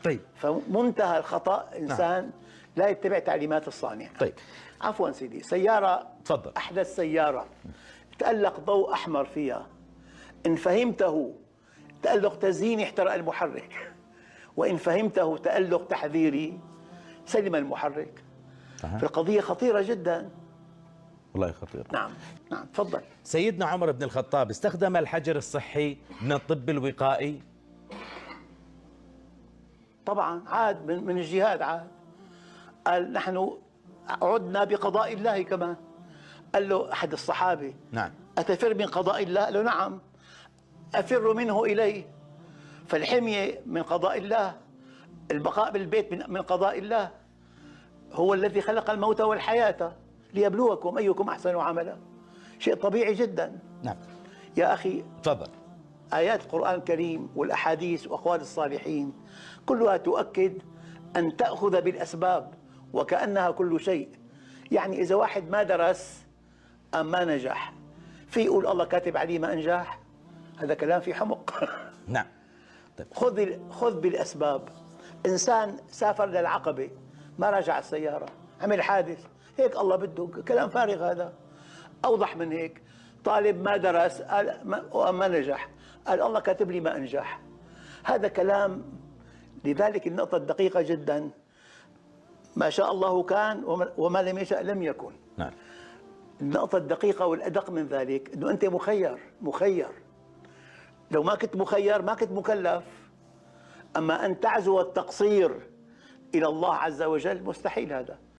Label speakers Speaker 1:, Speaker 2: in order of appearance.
Speaker 1: طيب.
Speaker 2: فمنتهى الخطأ إنسان لا يتبع تعليمات الصانع.
Speaker 1: طيب.
Speaker 2: عفوا سيدي، سيارة
Speaker 1: تفضل.
Speaker 2: أحدث سيارة تألق ضوء أحمر فيها، إن فهمته تألق تزييني احترق المحرك، وإن فهمته تألق تحذيري سلم المحرك. فالقضية خطيرة جدا.
Speaker 1: والله خطير.
Speaker 2: نعم نعم تفضل.
Speaker 1: سيدنا عمر بن الخطاب استخدم الحجر الصحي من الطب الوقائي.
Speaker 2: طبعا عاد من الجهاد، عاد قال نحن عدنا بقضاء الله كمان. قال له أحد الصحابة
Speaker 1: نعم.
Speaker 2: أتفر من قضاء الله؟ قال له نعم أفر منه إليه. فالحمية من قضاء الله، البقاء بالبيت من قضاء الله. هو الذي خلق الموت والحياة ليبلوكم أيكم أحسن عملا. شيء طبيعي جدا.
Speaker 1: نعم
Speaker 2: يا أخي
Speaker 1: تفضل.
Speaker 2: آيات القرآن الكريم والأحاديث وأقوال الصالحين كلها تؤكد أن تأخذ بالأسباب وكأنها كل شيء. يعني إذا واحد ما درس أم ما نجح، في يقول الله كاتب عليه ما أنجح؟ هذا كلام في حمق.
Speaker 1: نعم. طيب.
Speaker 2: خذ بالأسباب. إنسان سافر للعقبة ما رجع السيارة، عمل حادث، هيك الله بده، كلام فارغ هذا. أوضح من هيك، طالب ما درس قال ما نجح، قال الله كاتب لي ما أنجح. هذا كلام. لذلك النقطة الدقيقة جدا، ما شاء الله كان وما لم يشأ لم يكن.
Speaker 1: نعم.
Speaker 2: النقطة الدقيقة والأدق من ذلك أنه أنت مخير. لو ما كنت مخير ما كنت مكلف. أما أن تعزو التقصير إلى الله عز وجل مستحيل هذا.